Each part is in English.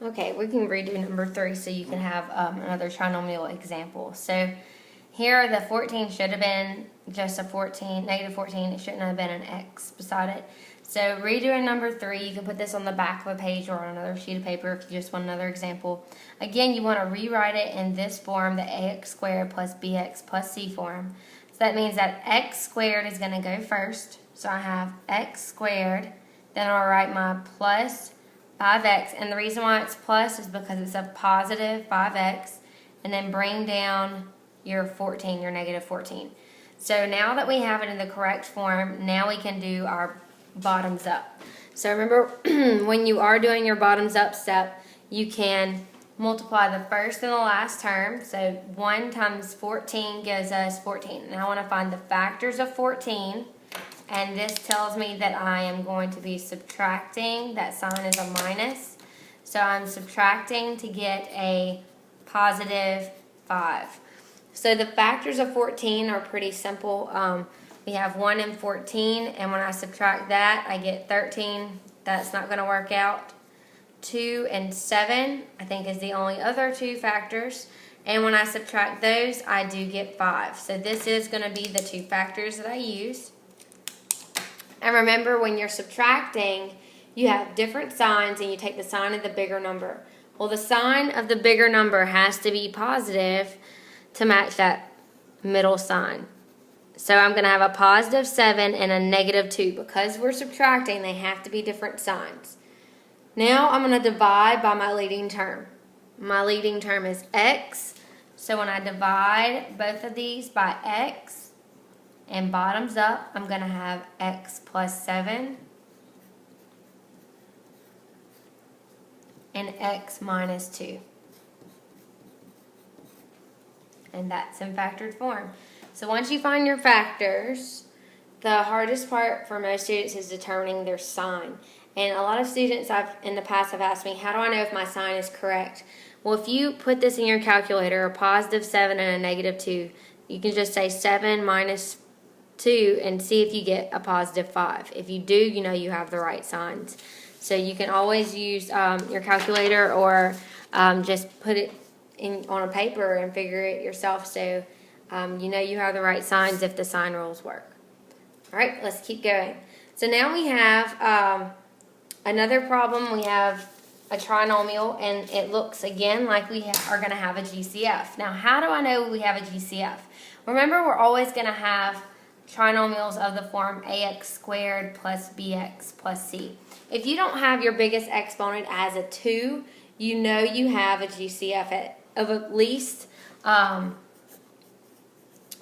Okay, we can redo number 3 so you can have another trinomial example. So here the 14 should have been just a 14, negative 14. It shouldn't have been an x beside it. So redoing number 3, you can put this on the back of a page or on another sheet of paper if you just want another example. Again, you want to rewrite it in this form, the ax squared plus bx plus c form. So that means that x squared is going to go first. So I have x squared, then I'll write my plus 5x, and the reason why it's plus is because it's a positive 5x, and then bring down your 14, your negative 14. So now that we have it in the correct form, now we can do our bottoms up. So remember, when you are doing your bottoms up step, you can multiply the first and the last term. So 1 times 14 gives us 14. Now I want to find the factors of 14. And this tells me that I am going to be subtracting. That sign is a minus. So I'm subtracting to get a positive 5. So the factors of 14 are pretty simple. We have 1 and 14, and when I subtract that, I get 13. That's not going to work out. 2 and 7, I think, is the only other 2 factors. And when I subtract those, I do get 5. So this is going to be the 2 factors that I use. And remember, when you're subtracting, you have different signs, and you take the sign of the bigger number. Well, the sign of the bigger number has to be positive to match that middle sign. So I'm going to have a positive 7 and a negative 2. Because we're subtracting, they have to be different signs. Now I'm going to divide by my leading term. My leading term is x. So when I divide both of these by x, and bottoms up, I'm going to have x plus 7 and x minus 2. And that's in factored form. So once you find your factors, the hardest part for most students is determining their sign. And a lot of students in the past have asked me, how do I know if my sign is correct? Well, if you put this in your calculator, a positive 7 and a negative 2, you can just say 7 minus 2 and see if you get a positive 5. If you do, you know you have the right signs. So you can always use your calculator, or just put it on a paper and figure it yourself, so you know you have the right signs if the sign rules work. All right, let's keep going. So now we have another problem. We have a trinomial, and it looks again like we are going to have a GCF. Now, how do I know we have a GCF? Remember, we're always going to have trinomials of the form ax squared plus bx plus c. If you don't have your biggest exponent as a 2, you know you have a GCF of at least a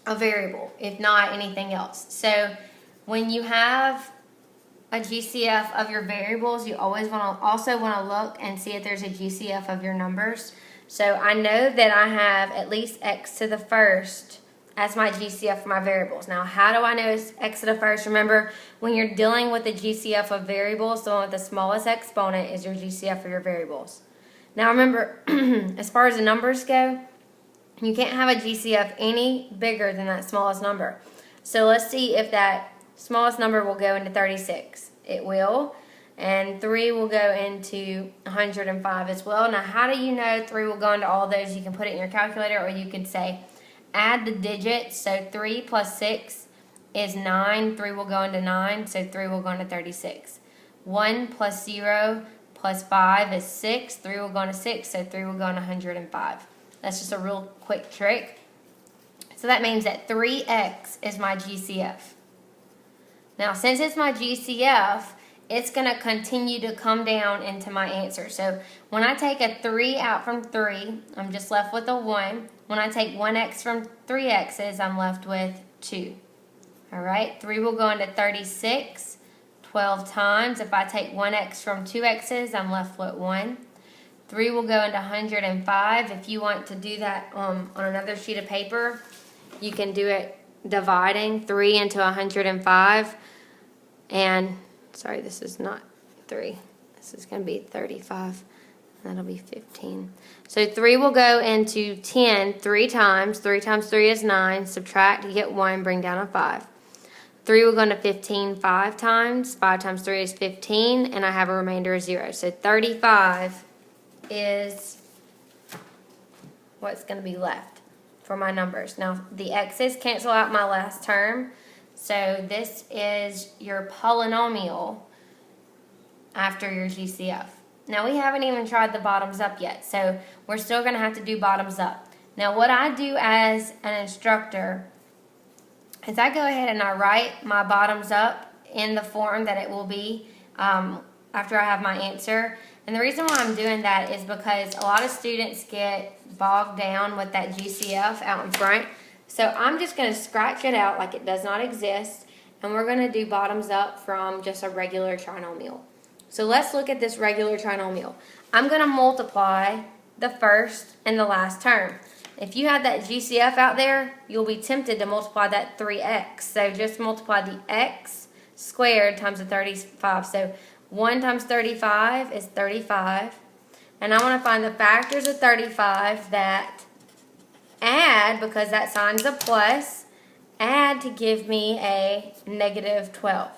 variable, if not anything else. So when you have a GCF of your variables, you always also want to look and see if there's a GCF of your numbers. So I know that I have at least x to the first as my GCF for my variables. Now, how do I know it's x to the first? Remember, when you're dealing with the GCF of variables, the one with the smallest exponent is your GCF for your variables. Now, remember, as far as the numbers go, you can't have a GCF any bigger than that smallest number. So let's see if that smallest number will go into 36. It will. And 3 will go into 105 as well. Now, how do you know 3 will go into all those? You can put it in your calculator, or you can say, add the digits. So 3 plus 6 is 9. 3 will go into 9, so 3 will go into 36. 1 plus 0 plus 5 is 6. 3 will go into 6, so 3 will go into 105. That's just a real quick trick. So that means that 3x is my GCF. Now, since it's my GCF, it's going to continue to come down into my answer. So when I take a 3 out from 3, I'm just left with a 1. When I take 1x from 3 x's, I'm left with 2. All right, 3 will go into 36 12 times. If I take 1x from 2 x's, I'm left with 1. 3 will go into 105. If you want to do that on another sheet of paper, you can do it dividing 3 into 105. And, sorry, this is not 3. This is going to be 35. That'll be 15. So 3 will go into 10 3 times. 3 times 3 is 9. Subtract, you get 1, bring down a 5. 3 will go into 15 5 times. 5 times 3 is 15, and I have a remainder of 0. So 35 is what's going to be left for my numbers. Now, the x's cancel out my last term, so this is your polynomial after your GCF. Now, we haven't even tried the bottoms up yet, so we're still going to have to do bottoms up. Now, what I do as an instructor is I go ahead and I write my bottoms up in the form that it will be after I have my answer. And the reason why I'm doing that is because a lot of students get bogged down with that GCF out in front. So I'm just going to scratch it out like it does not exist, and we're going to do bottoms up from just a regular trinomial. So let's look at this regular trinomial. I'm going to multiply the first and the last term. If you have that GCF out there, you'll be tempted to multiply that 3x. So just multiply the x squared times the 35. So 1 times 35 is 35. And I want to find the factors of 35 that add, because that sign's a plus, add to give me a negative 12.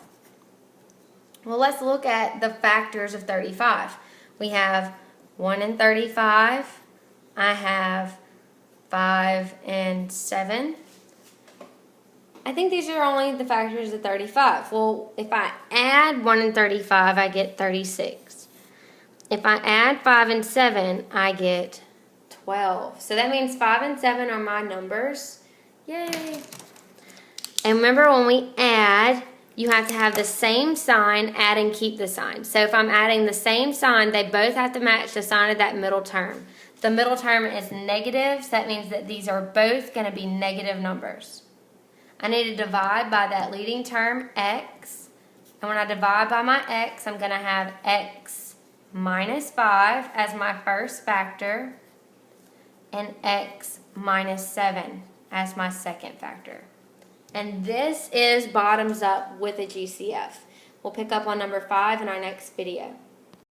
Well, let's look at the factors of 35. We have 1 and 35. I have 5 and 7. I think these are only the factors of 35. Well, if I add 1 and 35, I get 36. If I add 5 and 7, I get 12. So that means 5 and 7 are my numbers. Yay! And remember, when we add, you have to have the same sign, add and keep the sign. So if I'm adding the same sign, they both have to match the sign of that middle term. The middle term is negative, so that means that these are both going to be negative numbers. I need to divide by that leading term, x. And when I divide by my x, I'm going to have x minus 5 as my first factor and x minus 7 as my second factor. And this is bottoms up with a GCF. We'll pick up on number 5 in our next video.